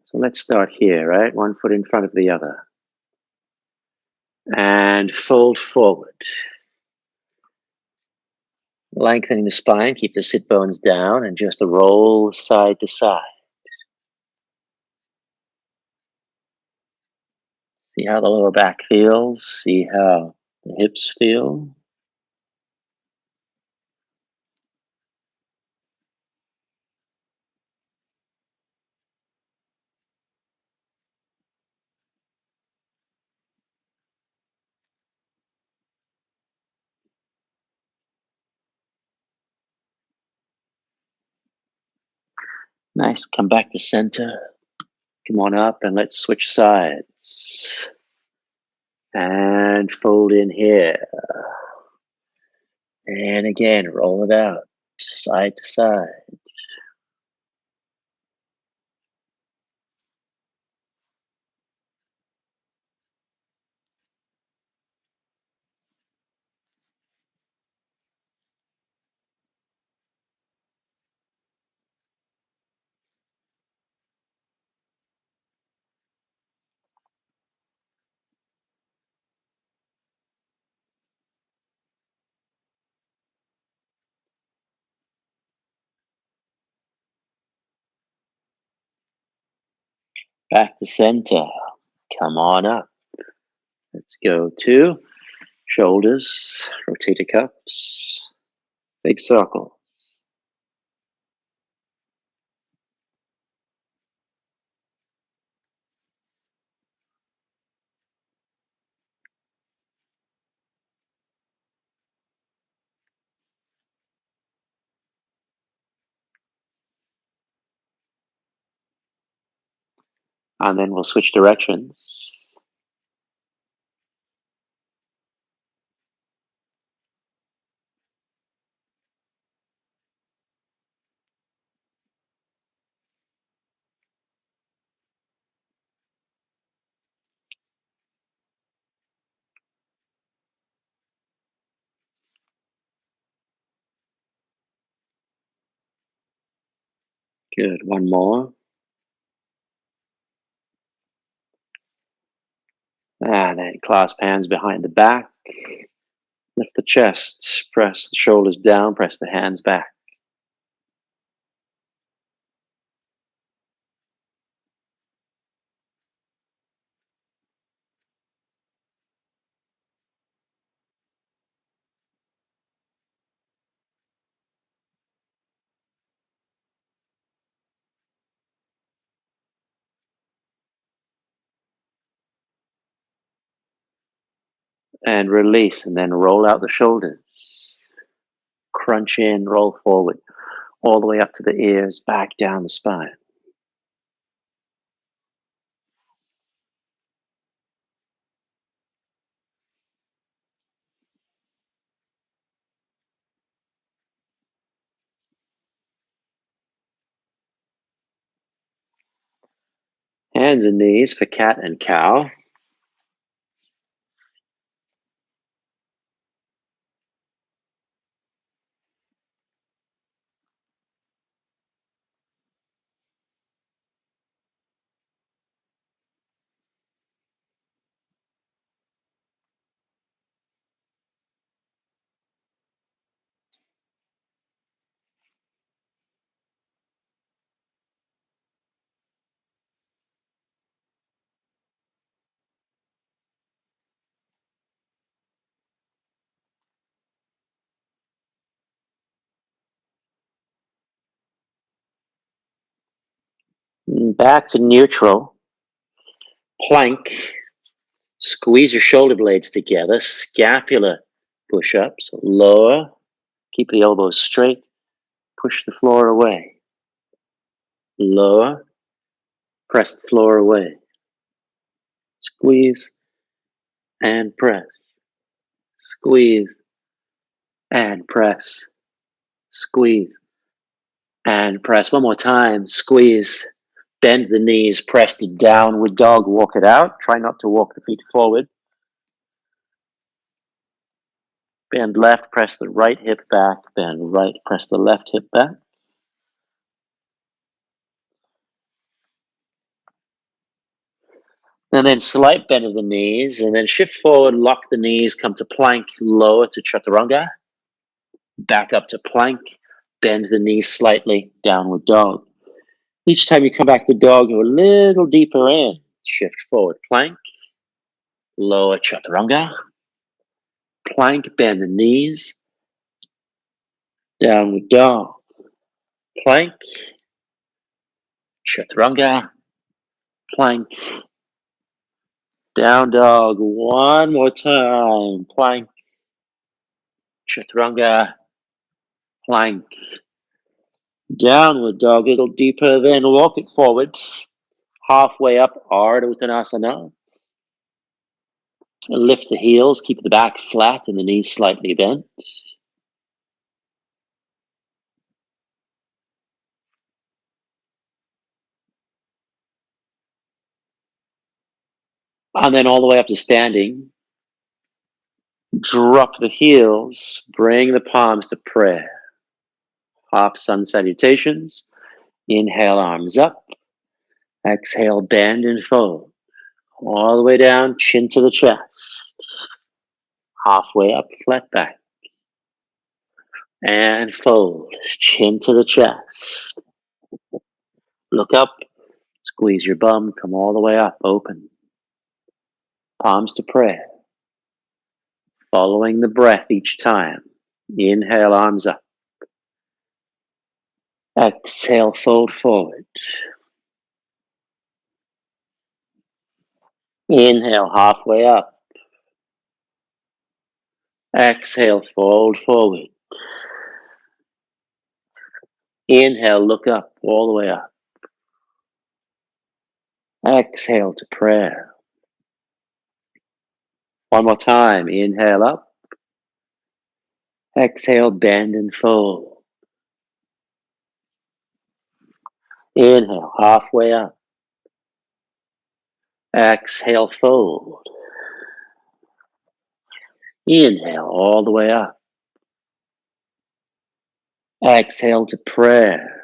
So let's start here, right? One foot in front of the other. And fold forward. Lengthening the spine, keep the sit bones down, and just roll side to side. See how the lower back feels. See how the hips feel. Nice. Come back to center. Come on up and let's switch sides. And fold in here. And again, roll it out, side to side. Back to center. Come on up. Let's go to shoulders, rotator cuffs, big circle. And then we'll switch directions. Good. One more. And then clasp hands behind the back. Lift the chest. Press the shoulders down. Press the hands back. And release. And then roll out the shoulders. Crunch in, roll forward. All the way up to the ears, back down the spine. Hands and knees for cat and cow. Back to neutral. Plank. Squeeze your shoulder blades together. Scapular push-ups. Lower. Keep the elbows straight. Push the floor away. Lower. Press the floor away. Squeeze and press. Squeeze and press. Squeeze and press. One more time. Squeeze. Bend the knees. Press to downward dog. Walk it out. Try not to walk the feet forward. Bend left. Press the right hip back. Bend right. Press the left hip back. And then slight bend of the knees, and then shift forward, lock the knees, come to plank, lower to chaturanga, back up to plank, bend the knees slightly, downward dog. Each time you come back to dog, go a little deeper in. Shift forward, plank, lower chaturanga, plank, bend the knees, downward dog, plank, chaturanga, plank, down dog. One more time, plank, chaturanga, plank, downward dog. A little deeper, then walk it forward. Halfway up, Ardha Uttanasana. Lift the heels, keep the back flat and the knees slightly bent. And then all the way up to standing. Drop the heels, bring the palms to prayer. Half sun salutations. Inhale, arms up. Exhale, bend and fold. All the way down, chin to the chest. Halfway up, flat back. And fold, chin to the chest. Look up, squeeze your bum, come all the way up, open. Palms to prayer. Following the breath each time. Inhale, arms up. Exhale, fold forward. Inhale, halfway up. Exhale, fold forward. Inhale, look up, all the way up. Exhale to prayer. One more time. Inhale up. Exhale, bend and fold. Inhale, halfway up. Exhale, fold. Inhale, all the way up. Exhale to prayer.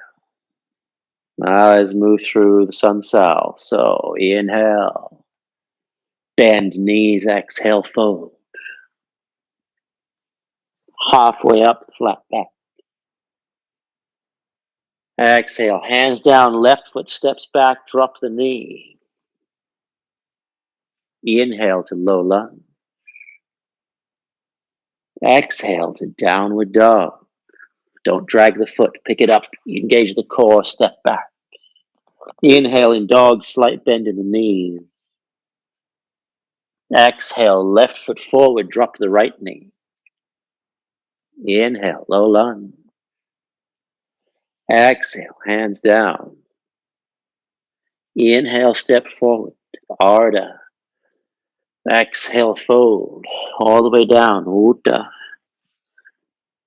Now let's move through the sun cell. So inhale, bend knees, exhale, fold. Halfway up, flat back. Exhale, hands down, left foot steps back, drop the knee. Inhale to low lunge. Exhale to downward dog. Don't drag the foot, pick it up, engage the core, step back. Inhale in dog, slight bend in the knees. Exhale, left foot forward, drop the right knee. Inhale, low lunge. Exhale, hands down. Inhale, step forward, Ardha. Exhale, fold, all the way down, Utthita.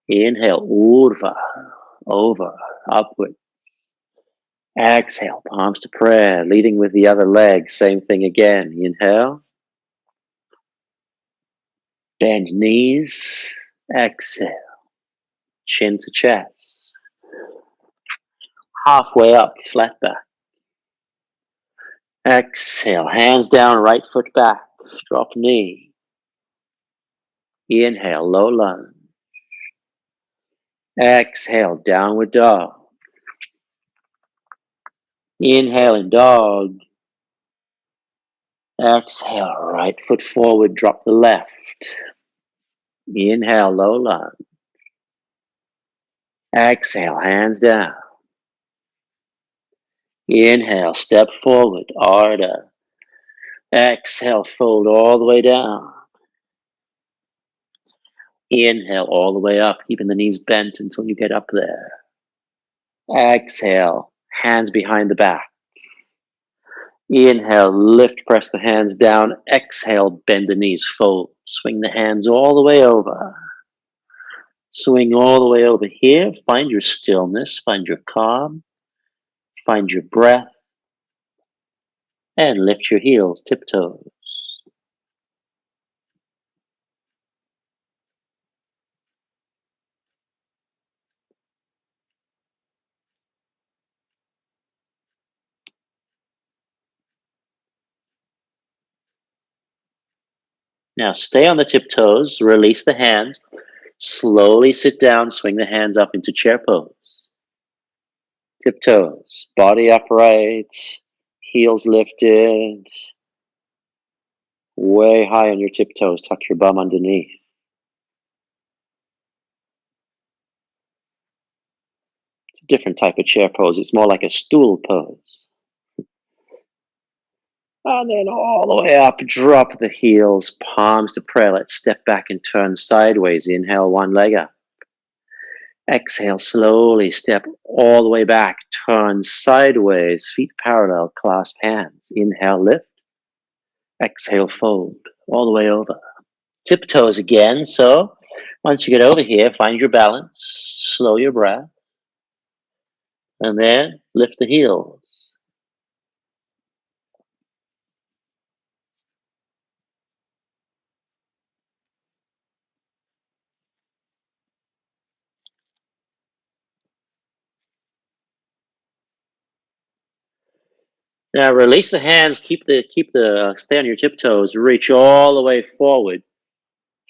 Inhale, Urdhva, over, upward. Exhale, palms to prayer, leading with the other leg, same thing again. Inhale. Bend knees, exhale, chin to chest. Halfway up, flat back. Exhale, hands down, right foot back, drop knee. Inhale, low lunge. Exhale, downward dog. Inhale in dog. Exhale, right foot forward, drop the left. Inhale, low lunge. Exhale, hands down. Inhale, step forward, Ardha. Exhale, fold all the way down. Inhale all the way up, keeping the knees bent until you get up there. Exhale, hands behind the back. Inhale, lift, press the hands down. Exhale, bend the knees, fold. Swing the hands all the way over. Swing all the way over here. Find your stillness, find your calm, find your breath, and lift your heels, tiptoes. Now stay on the tiptoes, release the hands, slowly sit down, swing the hands up into chair pose. Tiptoes, body upright, heels lifted, way high on your tiptoes, tuck your bum underneath. It's a different type of chair pose. It's more like a stool pose. And then all the way up, drop the heels, palms to prayer. Let's step back and turn sideways. Inhale, one leg up. Exhale, slowly step all the way back, turn sideways, feet parallel, clasp hands. Inhale, lift. Exhale, fold, all the way over. Tiptoes again. So once you get over here, find your balance, slow your breath, and then lift the heels. Now release the hands, keep the stay on your tiptoes, reach all the way forward,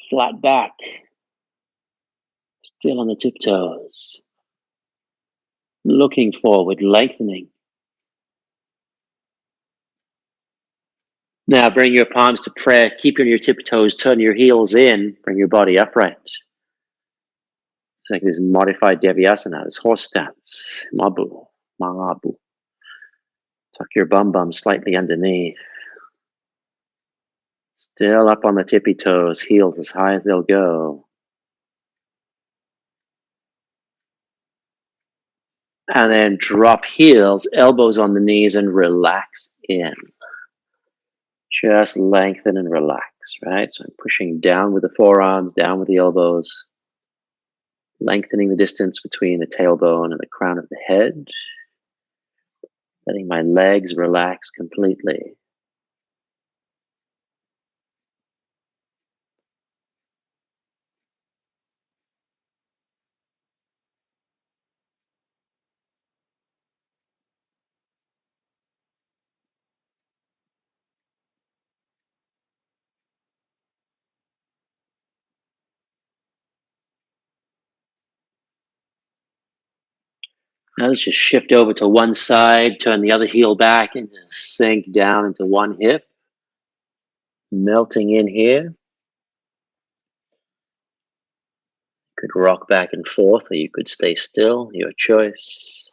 flat back, still on the tiptoes, looking forward, lengthening. Now bring your palms to prayer, keep on your tiptoes, turn your heels in, bring your body upright. It's like this modified Devyasana, this horse stance, Mabu, Mahabu. Tuck your bum slightly underneath. Still up on the tippy toes, heels as high as they'll go. And then drop heels, elbows on the knees, and relax in. Just lengthen and relax, right? So I'm pushing down with the forearms, down with the elbows, lengthening the distance between the tailbone and the crown of the head, letting my legs relax completely. Now let's just shift over to one side, turn the other heel back, and just sink down into one hip, melting in here. You could rock back and forth, or you could stay still, your choice.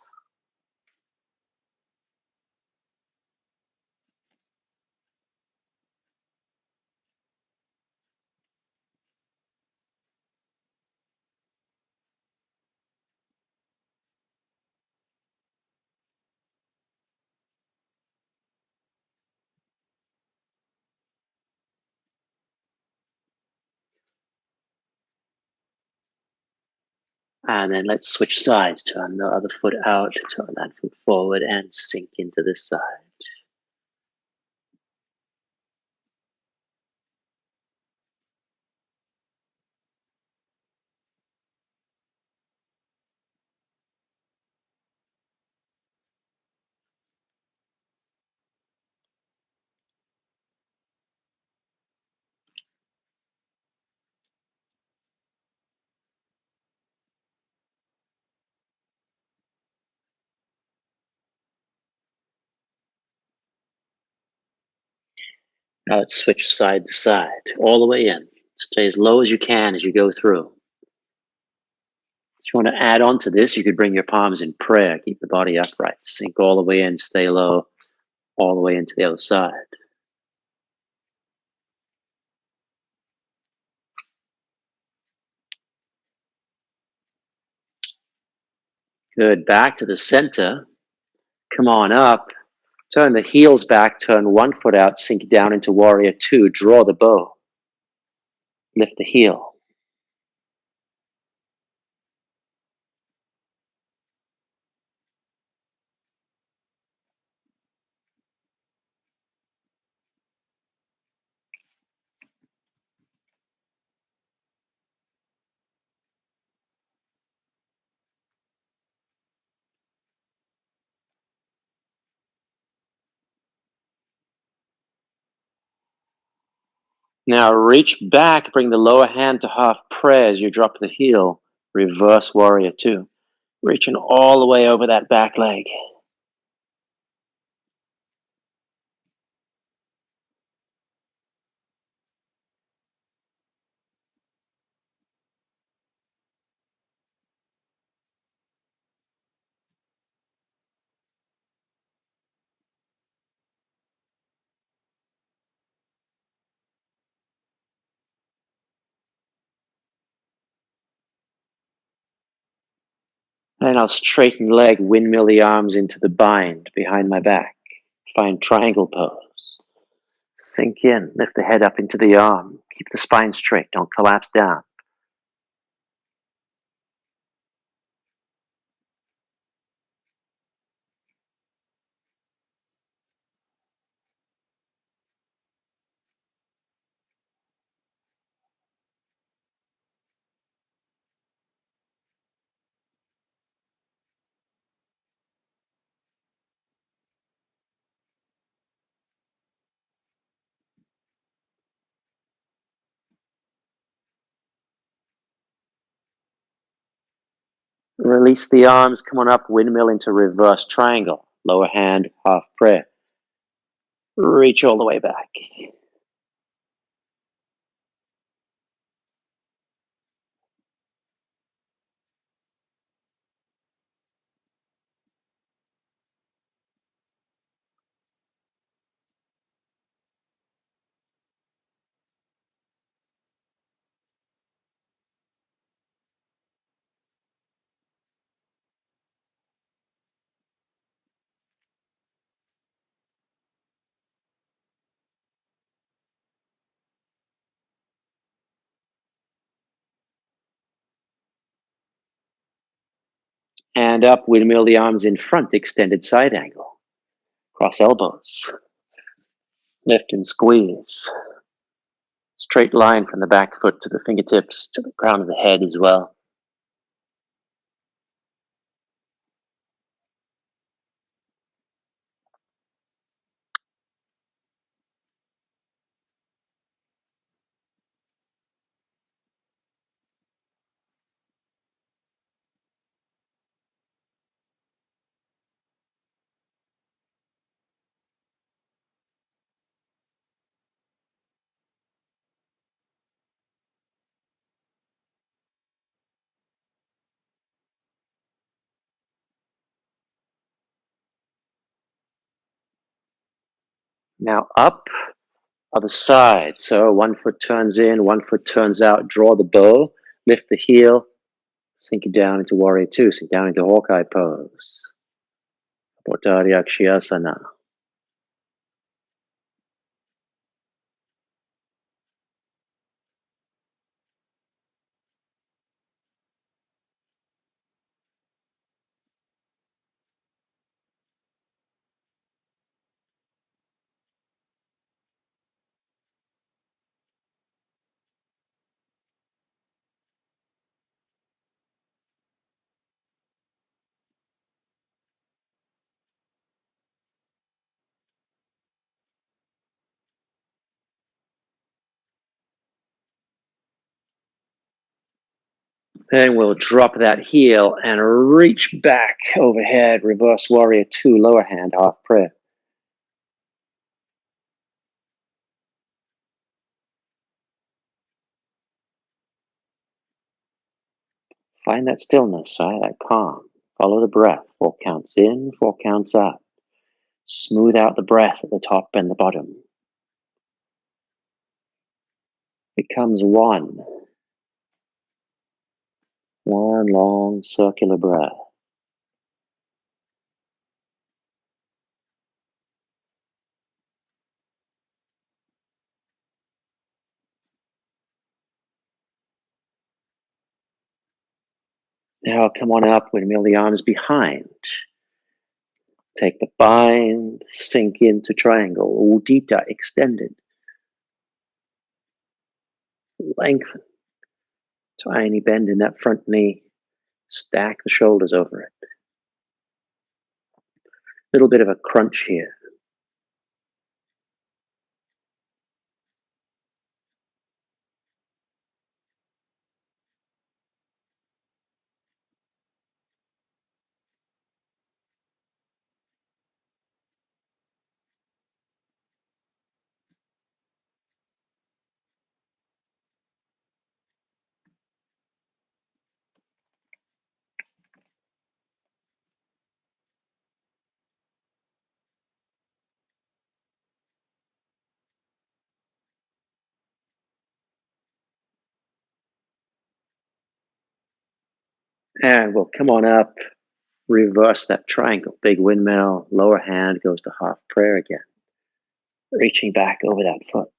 And then let's switch sides. Turn the other foot out, turn that foot forward, and sink into this side. Now let's switch side to side, all the way in. Stay as low as you can as you go through. If you want to add on to this, you could bring your palms in prayer. Keep the body upright. Sink all the way in, stay low, all the way into the other side. Good. Back to the center. Come on up. Turn the heels back. Turn one foot out. Sink down into warrior two. Draw the bow. Lift the heel. Now reach back, bring the lower hand to half prayer as you drop the heel. Reverse warrior two. Reaching all the way over that back leg. And I'll straighten leg, windmill the arms into the bind behind my back. Find triangle pose. Sink in, lift the head up into the arm. Keep the spine straight, don't collapse down. Release the arms, come on up, windmill into reverse triangle. Lower hand, half prayer. Reach all the way back. Hand up, windmill the arms in front, extended side angle. Cross elbows. Lift and squeeze. Straight line from the back foot to the fingertips to the crown of the head as well. Now up, other side. So one foot turns in, one foot turns out. Draw the bow, lift the heel, sink it down into warrior two, sink down into Hawkeye pose. Potariakshiyasana. Then we'll drop that heel and reach back overhead, reverse warrior two, lower hand, half prayer. Find that stillness, right? That calm. Follow the breath. 4 counts in, 4 counts out. Smooth out the breath at the top and the bottom. Becomes one. One long circular breath. Now come on up, windmill the arms behind. Take the bind, sink into triangle. Udita extended. Lengthen. Tiny bend in that front knee. Stack the shoulders over it. Little bit of a crunch here. And we'll come on up, reverse that triangle. Big windmill, lower hand goes to half prayer again. Reaching back over that foot.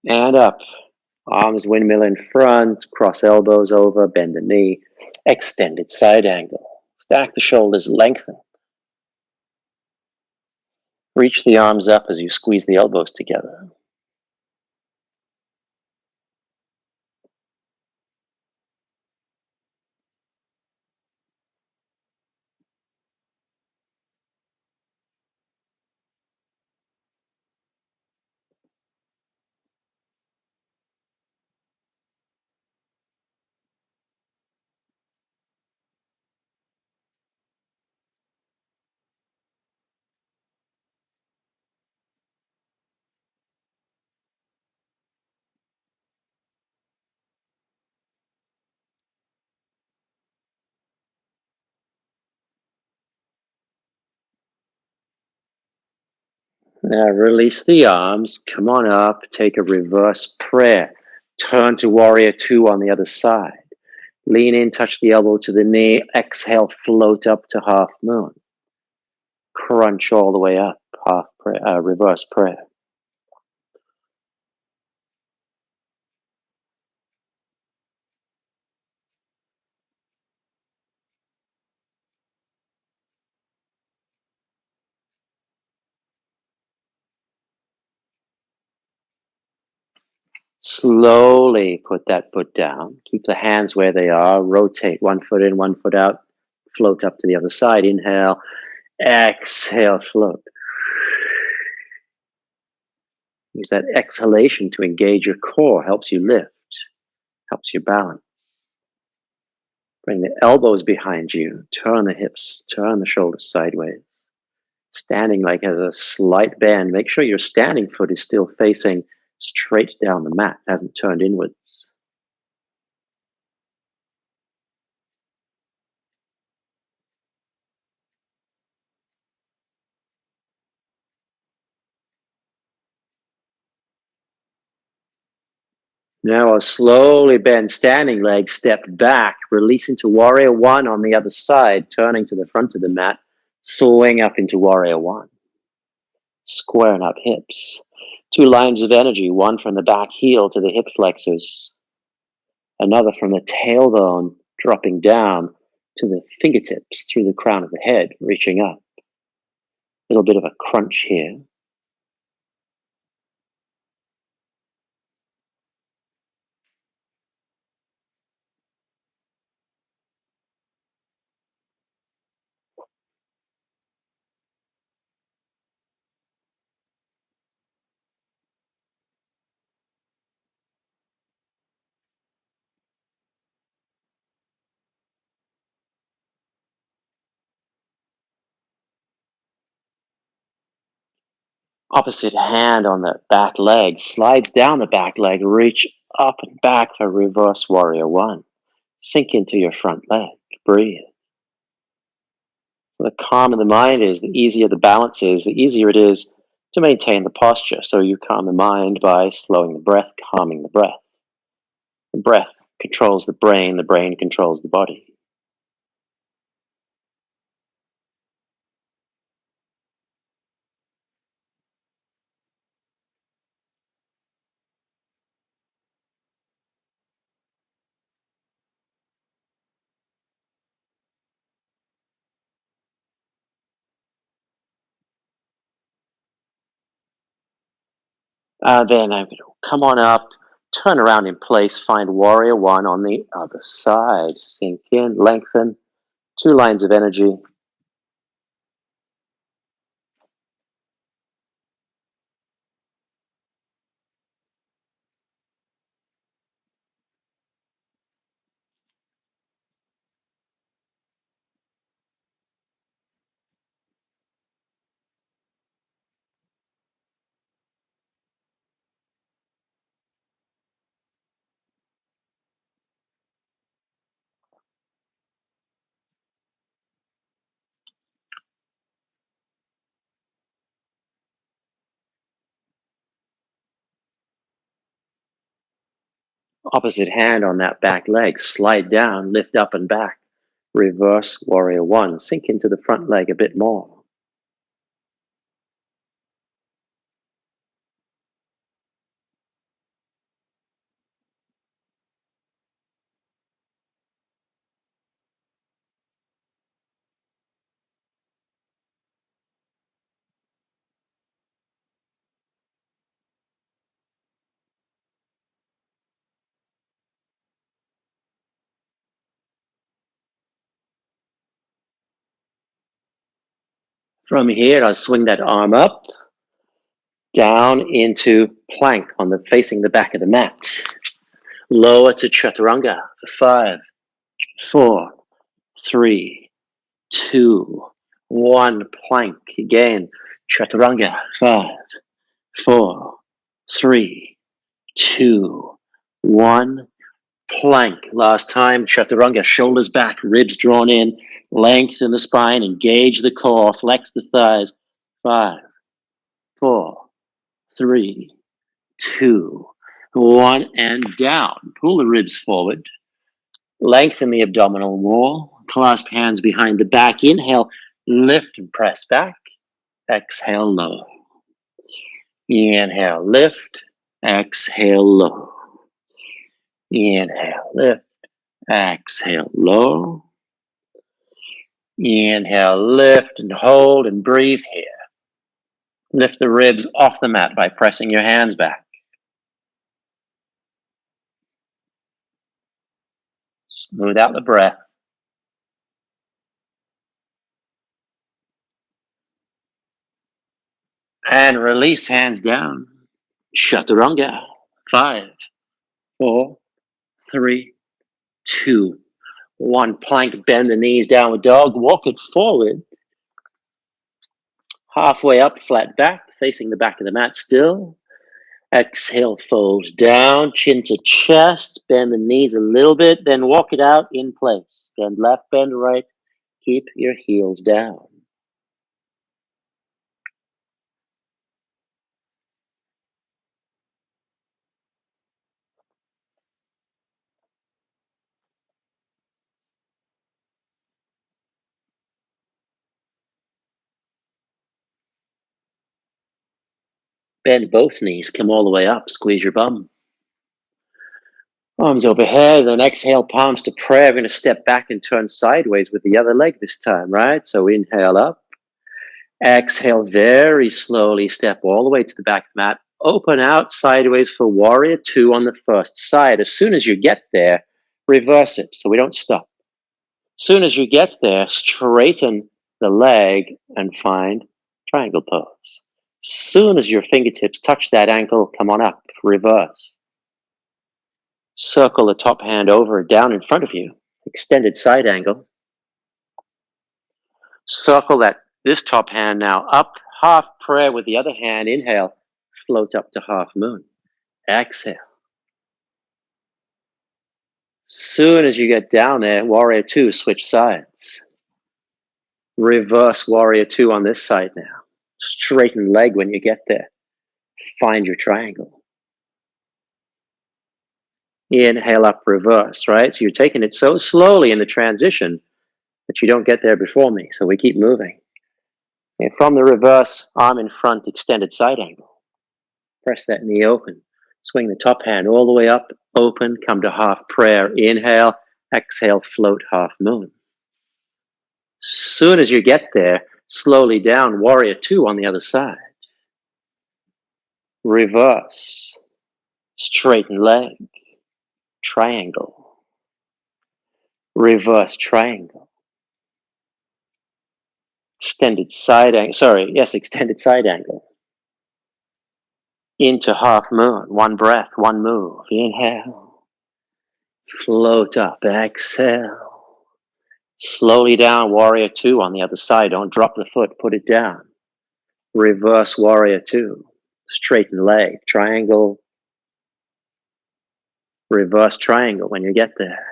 And up. Arms windmill in front, cross elbows over, bend the knee, extended side angle. Stack the shoulders, lengthen. Reach the arms up as you squeeze the elbows together. Now release the arms, come on up, take a reverse prayer. Turn to warrior two on the other side. Lean in, touch the elbow to the knee, exhale, float up to half moon. Crunch all the way up, half prayer, reverse prayer. Slowly put that foot down. Keep the hands where they are. Rotate one foot in, one foot out. Float up to the other side. Inhale. Exhale, float. Use that exhalation to engage your core. Helps you lift. Helps you balance. Bring the elbows behind you. Turn the hips. Turn the shoulders sideways. Standing like as a slight bend. Make sure your standing foot is still facing straight down the mat. Hasn't turned inwards. Now I'll slowly bend standing leg, step back, release into warrior one on the other side, turning to the front of the mat, swing up into warrior one. Squaring up hips. Two lines of energy, one from the back heel to the hip flexors, another from the tailbone dropping down to the fingertips through the crown of the head, reaching up. A little bit of a crunch here. Opposite hand on the back leg, slides down the back leg, reach up and back for reverse warrior one. Sink into your front leg. Breathe. The calmer the mind is, the easier the balance is, the easier it is to maintain the posture. So you calm the mind by slowing the breath, calming the breath. The breath controls the brain controls the body. Then I'm going to come on up, turn around in place, find warrior one on the other side. Sink in, lengthen, two lines of energy. Opposite hand on that back leg. Slide down, lift up and back. Reverse warrior one. Sink into the front leg a bit more. From here, I'll swing that arm up, down into plank on the facing the back of the mat. Lower to chaturanga for 5, 4, 3, 2, 1. Plank again. Chaturanga. 5, 4, 3, 2, 1. Plank. Last time. Chaturanga. Shoulders back, ribs drawn in, lengthen the spine, engage the core, flex the thighs. 5, 4, 3, 2, 1, and down. Pull the ribs forward. Lengthen the abdominal wall. Clasp hands behind the back. Inhale, lift and press back. Exhale, low. Inhale, lift. Exhale, low. Inhale, lift. Exhale, low. Inhale, lift and hold and breathe here. Lift the ribs off the mat by pressing your hands back. Smooth out the breath. And release hands down. Chaturanga. 5, 4, 3, 2, 1. Plank, bend the knees, downward dog. Walk it forward. Halfway up, flat back, facing the back of the mat still. Exhale, fold down, chin to chest. Bend the knees a little bit, then walk it out in place. Bend left, bend right. Keep your heels down. Bend both knees, come all the way up, squeeze your bum. Arms overhead, then exhale, palms to prayer. We're going to step back and turn sideways with the other leg this time, right? So inhale up. Exhale, very slowly step all the way to the back of the mat. Open out sideways for warrior two on the first side. As soon as you get there, reverse it so we don't stop. As soon as you get there, straighten the leg and find triangle pose. As soon as your fingertips touch that ankle, come on up, reverse. Circle the top hand over down in front of you, extended side angle. Circle this top hand now up, half prayer with the other hand. Inhale, float up to half moon. Exhale. Soon as you get down there, warrior two, switch sides. Reverse warrior two on this side now. Straighten leg when you get there. Find your triangle. Inhale up, reverse, right? So you're taking it so slowly in the transition that you don't get there before me. So we keep moving. And from the reverse, arm in front, extended side angle. Press that knee open. Swing the top hand all the way up, open, come to half prayer. Inhale, exhale, float half moon. Soon as you get there, slowly down, warrior two on the other side. Reverse, straighten leg, triangle. Reverse triangle. Extended side angle. Into half moon, one breath, one move. Inhale, float up, exhale. Slowly down, warrior two on the other side. Don't drop the foot, put it down. Reverse warrior two. Straighten leg, triangle. Reverse triangle when you get there.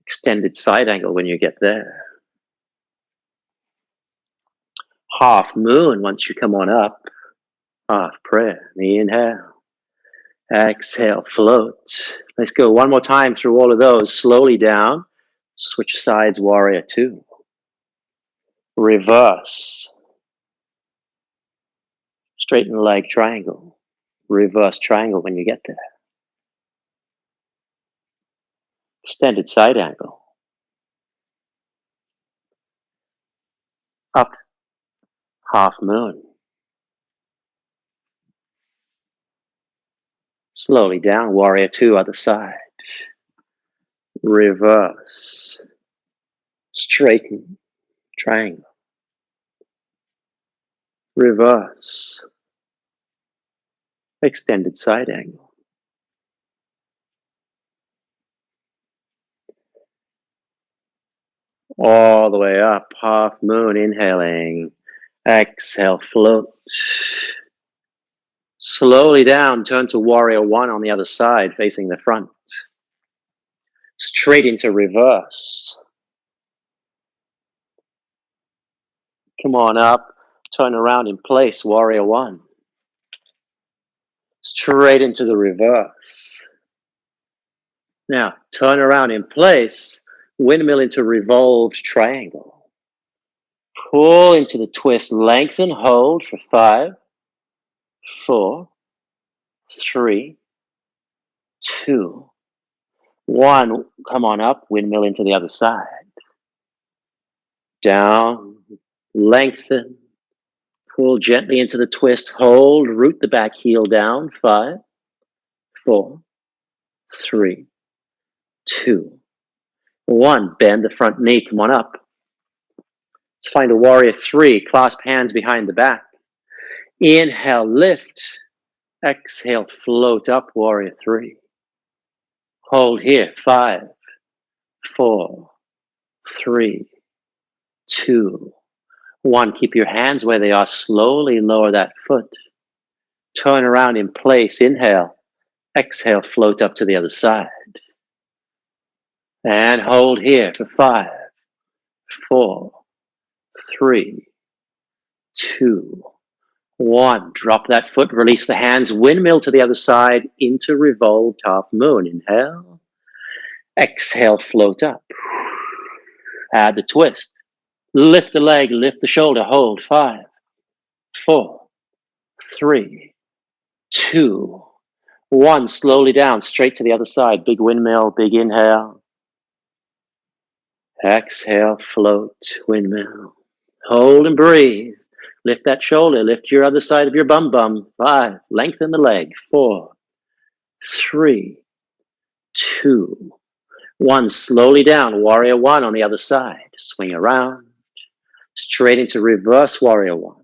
Extended side angle when you get there. Half moon once you come on up. Half prayer. Inhale. Exhale, float. Let's go one more time through all of those. Slowly down. Switch sides, warrior two. Reverse. Straighten the leg, triangle. Reverse triangle when you get there. Extended side angle. Up, half moon. Slowly down, warrior two, other side. Reverse. Straighten, triangle. Reverse. Extended side angle. All the way up, half moon, inhaling. Exhale, float. Slowly down, turn to warrior one on the other side, facing the front. Straight into reverse. Come on up, turn around in place, warrior one. Straight into the reverse. Now, turn around in place, windmill into revolved triangle. Pull into the twist, lengthen, hold for 5, 4, 3, 2, 1. Come on up, windmill into the other side. Down, lengthen, pull gently into the twist, hold, root the back heel down. 5, 4, 3, 2, 1. Bend the front knee, come on up. Let's find a warrior three, clasp hands behind the back. Inhale, lift. Exhale, float up, warrior three. Hold here, 5, 4, 3, 2, 1. Keep your hands where they are. Slowly lower that foot. Turn around in place. Inhale. Exhale, float up to the other side. And hold here for 5, 4, 3, 2, 1. Drop that foot, release the hands, windmill to the other side into revolved half moon. Inhale. Exhale, float up. Add the twist. Lift the leg, lift the shoulder, hold. 5, 4, 3, 2, 1. Slowly down, straight to the other side. Big windmill, big inhale. Exhale, float, windmill. Hold and breathe. Lift that shoulder, lift your other side of your bum. 5, lengthen the leg. 4, 3, 2, 1. Slowly down, warrior one on the other side. Swing around, straight into reverse warrior one.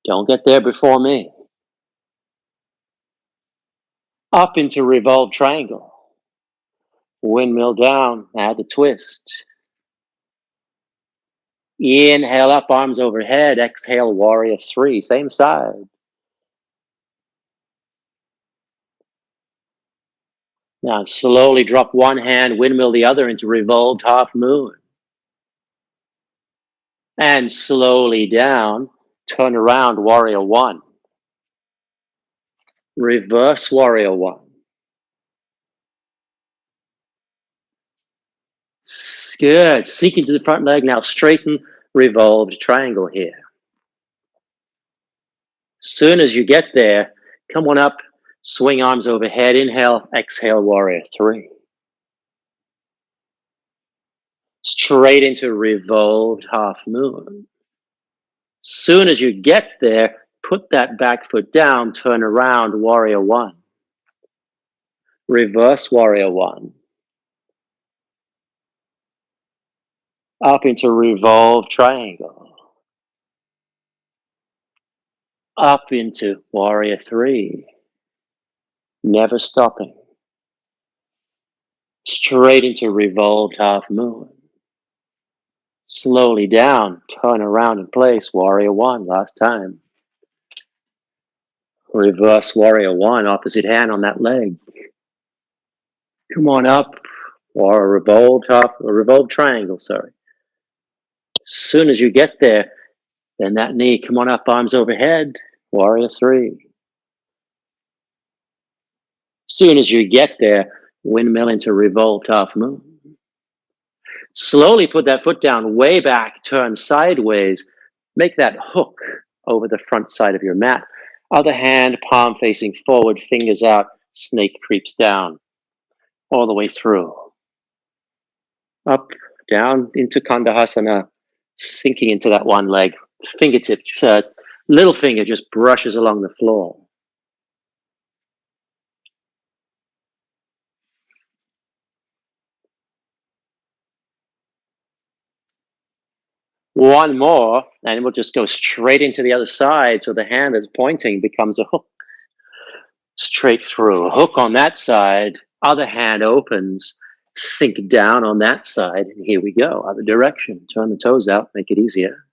Don't get there before me. Up into revolved triangle. Windmill down, add the twist. Inhale up, arms overhead. Exhale, warrior three, same side. Now slowly drop one hand, windmill the other into revolved half moon. And slowly down, turn around, warrior one. Reverse warrior one. Good. Sink into the front leg. Now straighten, revolved triangle here. Soon as you get there, come on up, swing arms overhead. Inhale, exhale, warrior three. Straight into revolved half moon. Soon as you get there, put that back foot down, turn around, warrior one. Reverse warrior one. Up into revolved triangle. Up into warrior three. Never stopping. Straight into revolved half moon. Slowly down, turn around in place, warrior one, last time. Reverse warrior one, opposite hand on that leg. Come on up, or a revolved triangle, sorry. Soon as you get there, then that knee, come on up, arms overhead, warrior three. Soon as you get there, windmill into revolved half moon. Slowly put that foot down, way back, turn sideways. Make that hook over the front side of your mat. Other hand, palm facing forward, fingers out, snake creeps down all the way through. Up, down into Kandahasana, sinking into that one leg. Fingertip, little finger just brushes along the floor. One more, and we'll just go straight into the other side. So the hand that's pointing becomes a hook. Straight through. Hook on that side. Other hand opens. Sink down on that side. And here we go. Other direction. Turn the toes out. Make it easier.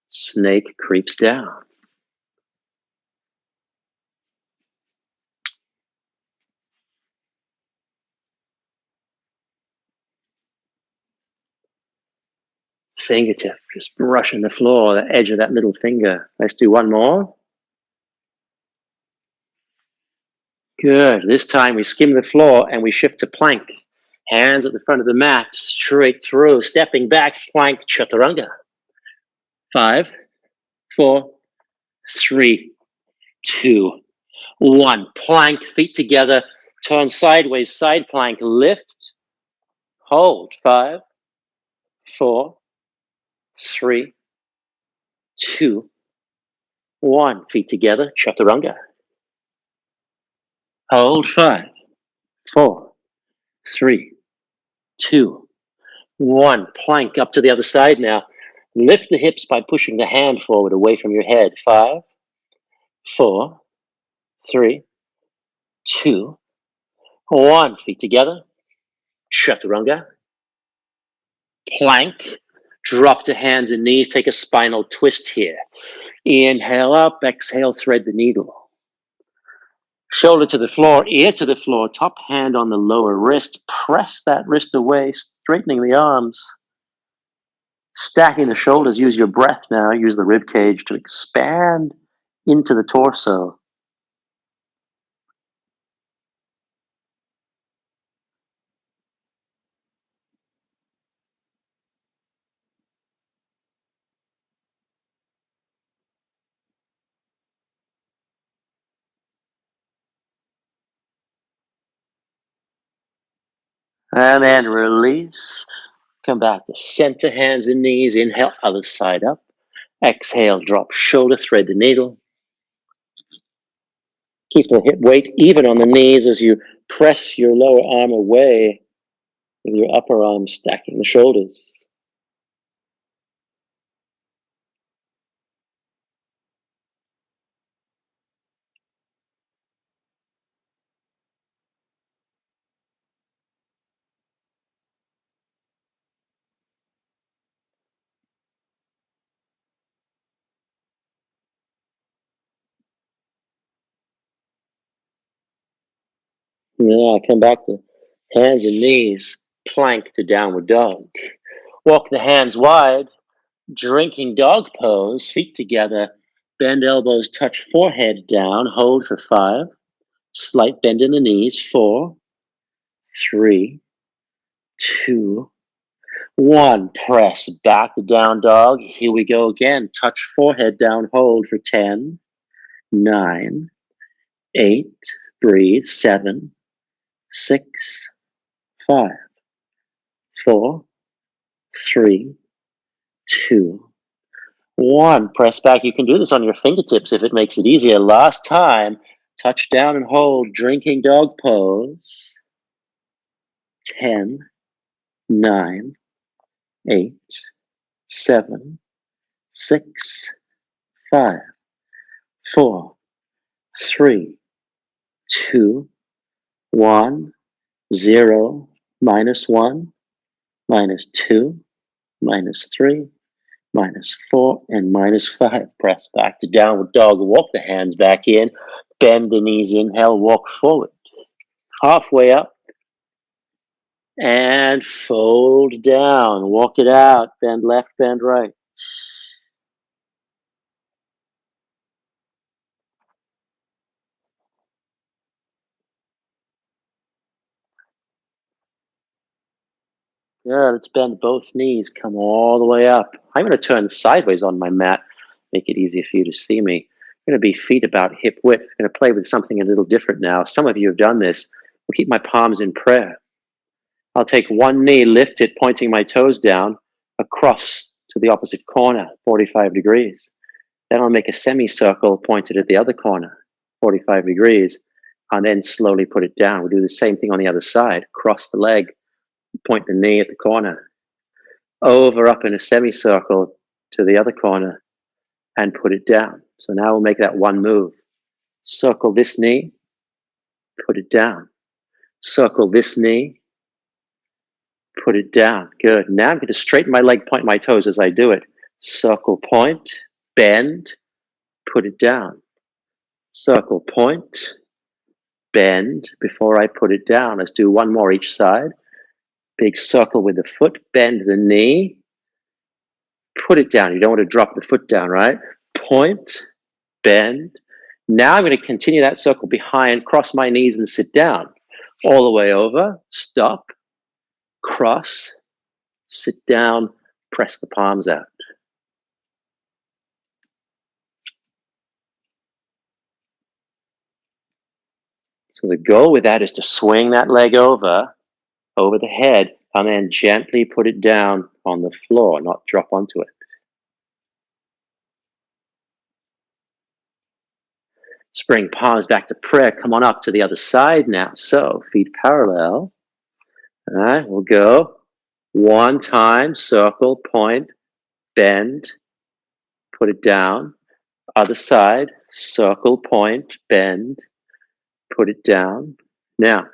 Snake creeps down. Fingertip just brushing the floor, the edge of that middle finger. Let's do one more. Good. This time we skim the floor and we shift to plank. Hands at the front of the mat, straight through, stepping back, plank, chaturanga. 5, 4, 3, 2, 1. Plank, feet together, turn sideways, side plank, lift, hold. 5, 4, 3, 2, 1. Feet together, chaturanga. Hold. 5, 4, 3, 2, 1. Plank up to the other side now. Lift the hips by pushing the hand forward away from your head. 5, 4, 3, 2, 1. Feet together. Chaturanga. Plank. Drop to hands and knees. Take a spinal twist here. Inhale up. Exhale. Thread the needle. Shoulder to the floor. Ear to the floor. Top hand on the lower wrist. Press that wrist away. Straightening the arms. Stacking the shoulders. Use your breath now. Use the rib cage to expand into the torso. And then release. Come back to center, hands and knees. Inhale, other side up. Exhale, drop shoulder, thread the needle. Keep the hip weight even on the knees as you press your lower arm away with your upper arm stacking the shoulders. Now come back to hands and knees, plank to downward dog. Walk the hands wide, drinking dog pose, feet together, bend elbows, touch forehead down, hold for 5, slight bend in the knees, 4, 3, 2, 1. Press back to down dog. Here we go again. Touch forehead down, hold for 10, 9, 8, breathe, 7, 6, 5, 4, 3, 2, 1. Press back. You can do this on your fingertips if it makes it easier. Last time. Touch down and hold. Drinking dog pose. 10, 9, 8, 7, 6, 5, 4, 3, 2, 1, 0, -1, -2, -3, -4, and -5. Press back to downward dog. Walk the hands back in. Bend the knees. Inhale. Walk forward. Halfway up. And fold down. Walk it out. Bend left, bend right. Yeah, let's bend both knees, come all the way up. I'm going to turn sideways on my mat, make it easier for you to see me. I'm going to be feet about hip width. I'm going to play with something a little different now. Some of you have done this. We'll keep my palms in prayer. I'll take one knee, lift it, pointing my toes down across to the opposite corner, 45 degrees. Then I'll make a semicircle pointed at the other corner, 45 degrees, and then slowly put it down. We'll do the same thing on the other side. Cross the leg, point the knee at the corner, over up in a semicircle to the other corner, and put it down. So now we'll make that one move. Circle this knee, put it down. Circle this knee, put it down. Good. Now I'm going to straighten my leg, point my toes as I do it. Circle, point, bend, put it down. Circle, point, bend before I put it down. Let's do one more each side. Big circle with the foot, bend the knee, put it down. You don't want to drop the foot down, right? Point, bend. Now I'm going to continue that circle behind, cross my knees and sit down. All the way over, stop, cross, sit down, press the palms out. So the goal with that is to swing that leg over the head, and then gently put it down on the floor, not drop onto it. Spring palms back to prayer. Come on up to the other side now. So feet parallel. All right, we'll go one time, circle, point, bend, put it down. Other side, circle, point, bend, put it down. Now,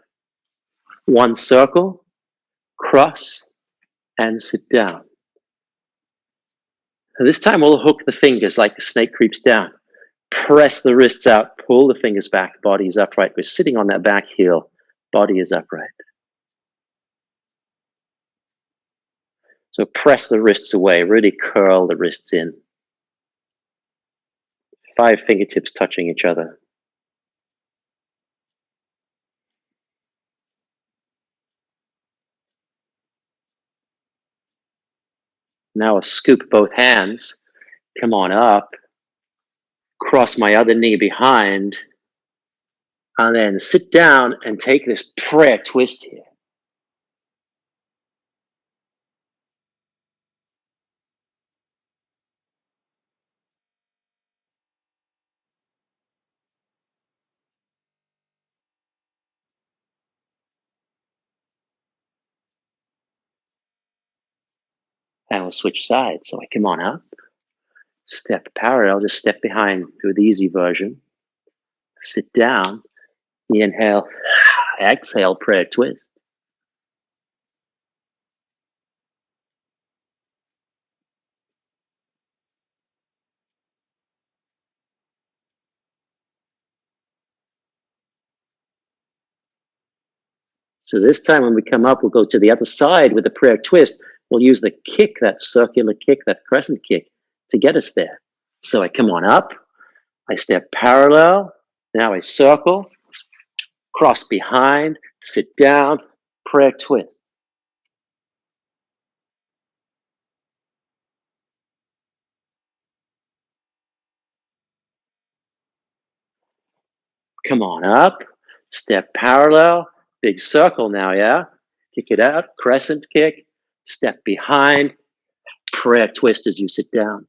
one circle, cross, and sit down. And this time we'll hook the fingers like the snake creeps down. Press the wrists out, pull the fingers back, body is upright. We're sitting on that back heel, body is upright. So press the wrists away, really curl the wrists in. 5 fingertips touching each other. Now I'll scoop both hands, come on up, cross my other knee behind, and then sit down and take this prayer twist here. And we'll switch sides. So I come on up, step parallel, just step behind, do the easy version. Sit down, inhale, exhale, prayer twist. So this time when we come up, we'll go to the other side with the prayer twist. We'll use the kick, that circular kick, that crescent kick, to get us there. So I come on up, I step parallel, now I circle, cross behind, sit down, prayer twist. Come on up, step parallel, big circle now, yeah? Kick it out, crescent kick, step behind, prayer twist as you sit down.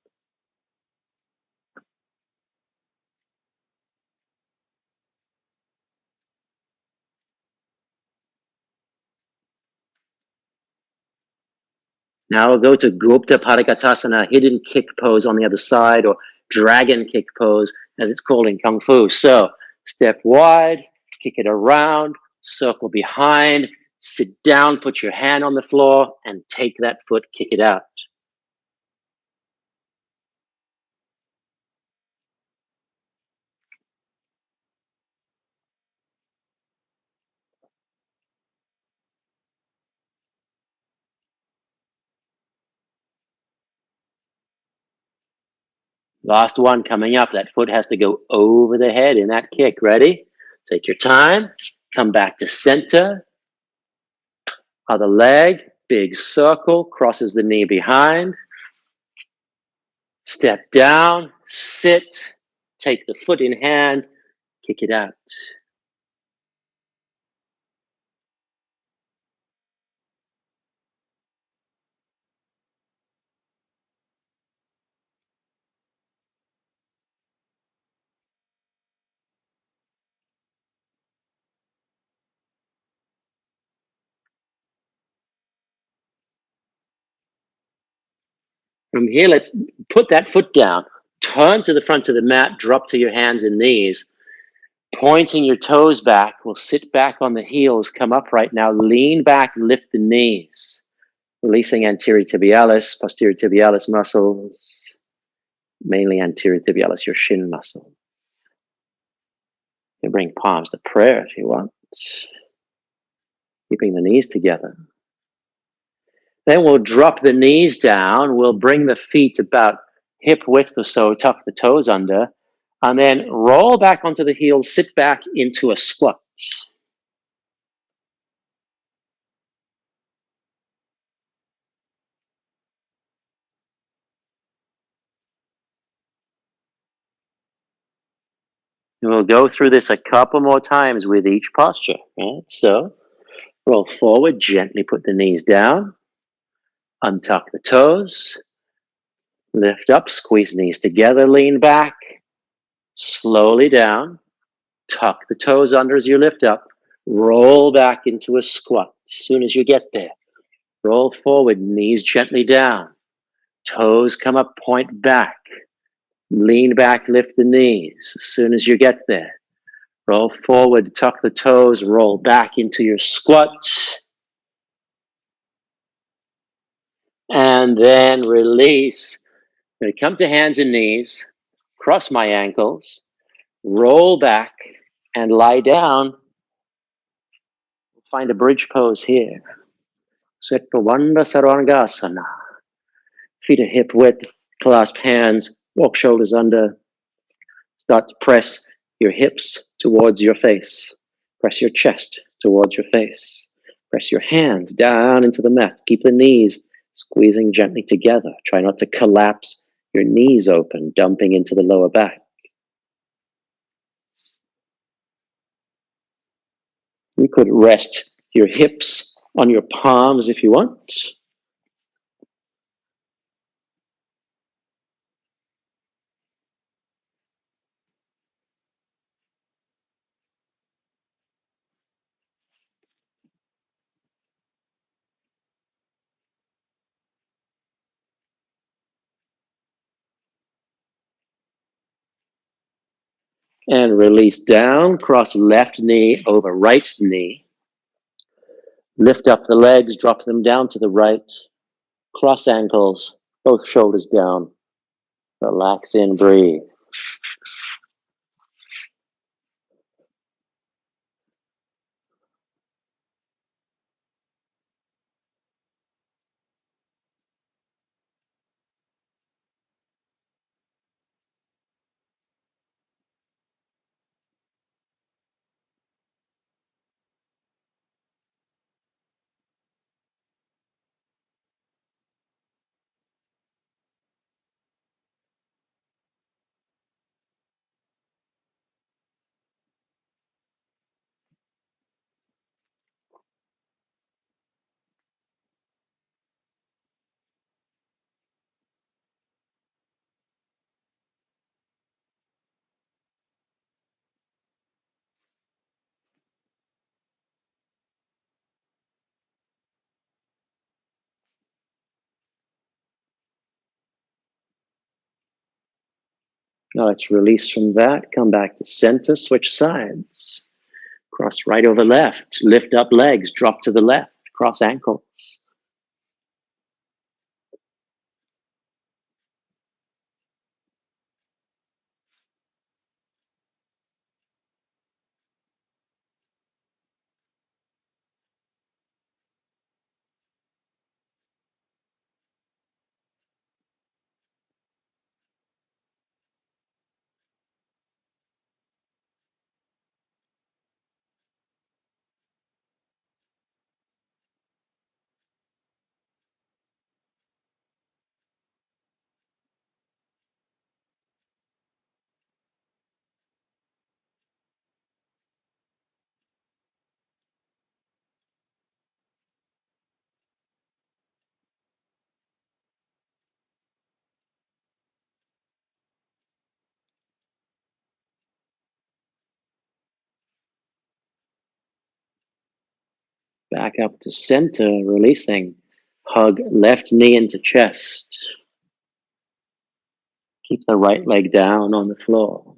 Now we'll go to Gupta Padakatasana, hidden kick pose on the other side, or dragon kick pose, as it's called in Kung Fu. So step wide, kick it around, circle behind, sit down, put your hand on the floor, and take that foot, kick it out. Last one coming up. That foot has to go over the head in that kick. Ready? Take your time. Come back to center. Other leg. Big circle, crosses the knee behind. Step down, sit, take the foot in hand, kick it out. From here, let's put that foot down. Turn to the front of the mat, drop to your hands and knees. Pointing your toes back, we'll sit back on the heels, come upright now, lean back, lift the knees. Releasing anterior tibialis, posterior tibialis muscles, mainly anterior tibialis, your shin muscle. You can bring palms to prayer if you want. Keeping the knees together. Then we'll drop the knees down. We'll bring the feet about hip width or so, tuck the toes under, and then roll back onto the heels, sit back into a squat. And we'll go through this a couple more times with each posture. Right? So roll forward, gently put the knees down, untuck the toes, lift up, squeeze knees together, lean back, slowly down, tuck the toes under as you lift up, roll back into a squat as soon as you get there. Roll forward, knees gently down, toes come up, point back, lean back, lift the knees as soon as you get there. Roll forward, tuck the toes, roll back into your squat. And then release. I'm going to come to hands and knees, cross my ankles, roll back, and lie down. Find a bridge pose here. Setvavanda Sarangasana. Feet at hip width, clasp hands, walk shoulders under. Start to press your hips towards your face. Press your chest towards your face. Press your hands down into the mat. Keep the knees squeezing gently together. Try not to collapse your knees open, dumping into the lower back. You could rest your hips on your palms if you want. And release down, cross left knee over right knee. Lift up the legs, drop them down to the right. Cross ankles, both shoulders down. Relax in, breathe. Now let's release from that. Come back to center, switch sides. Cross right over left. Lift up legs, drop to the left. Cross ankles. Back up to center, releasing. Hug left knee into chest. Keep the right leg down on the floor.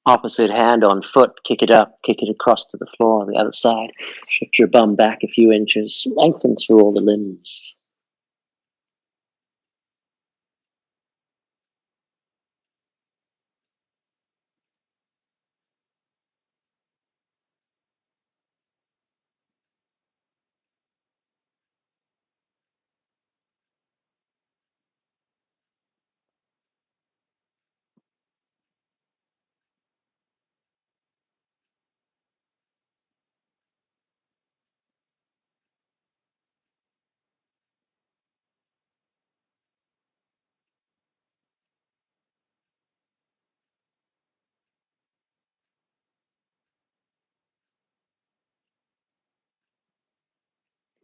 Opposite hand on foot, kick it up, kick it across to the floor, the other side. Shift your bum back a few inches, lengthen through all the limbs.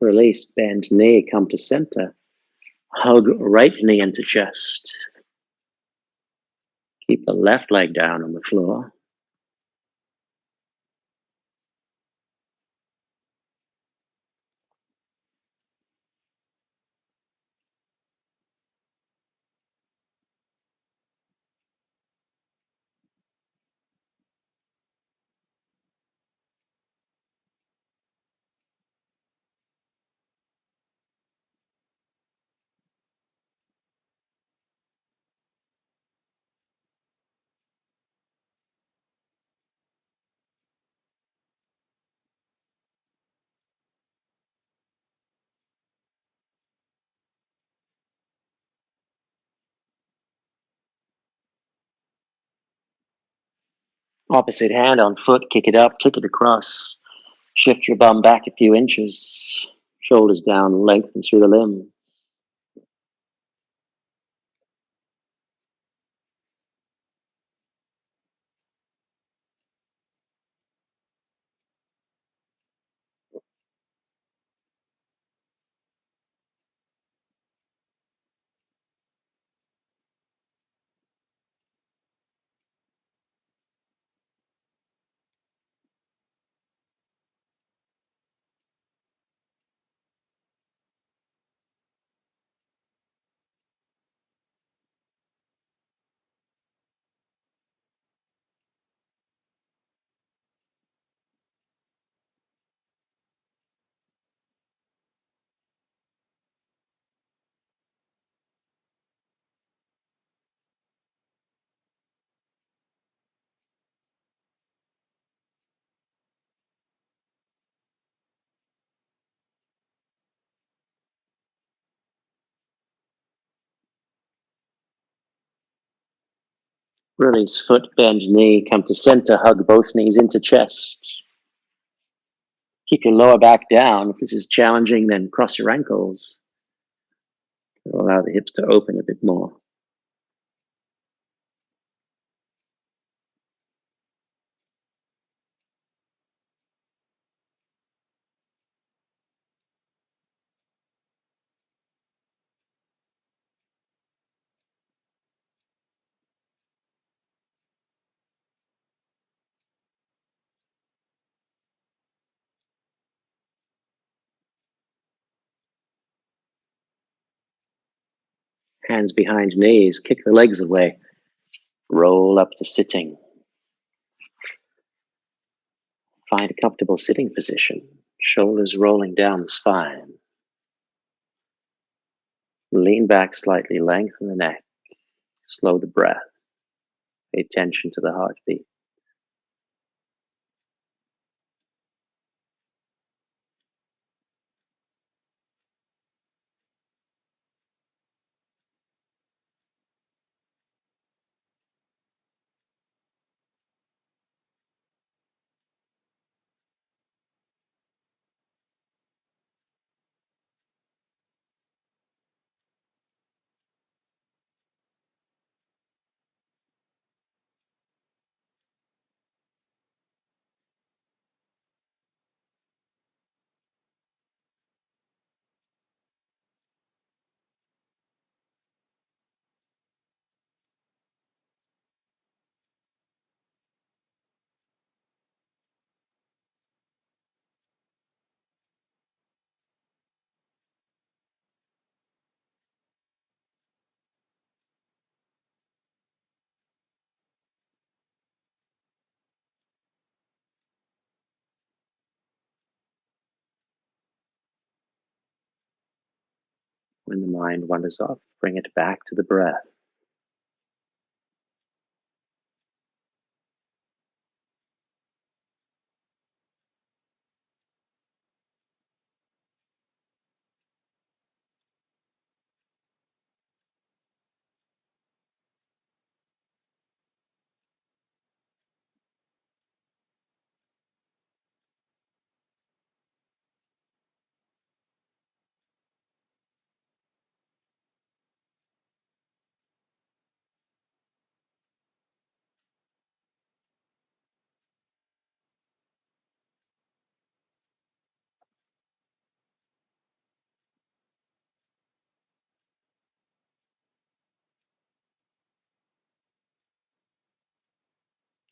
Release, bend knee, come to center. Hug right knee into chest. Keep the left leg down on the floor. Opposite hand on foot, kick it up, kick it across. Shift your bum back a few inches. Shoulders down, lengthen through the limbs. Release foot, bend knee, come to center, hug both knees into chest. Keep your lower back down. If this is challenging, then cross your ankles. Allow the hips to open a bit more. Hands behind knees, kick the legs away. Roll up to sitting. Find a comfortable sitting position. Shoulders rolling down the spine. Lean back slightly, lengthen the neck. Slow the breath. Pay attention to the heartbeat. When the mind wanders off, bring it back to the breath.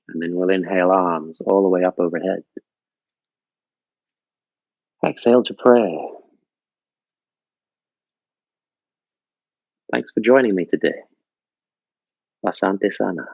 And then we'll inhale arms all the way up overhead. Exhale to pray. Thanks for joining me today. Asante Sana.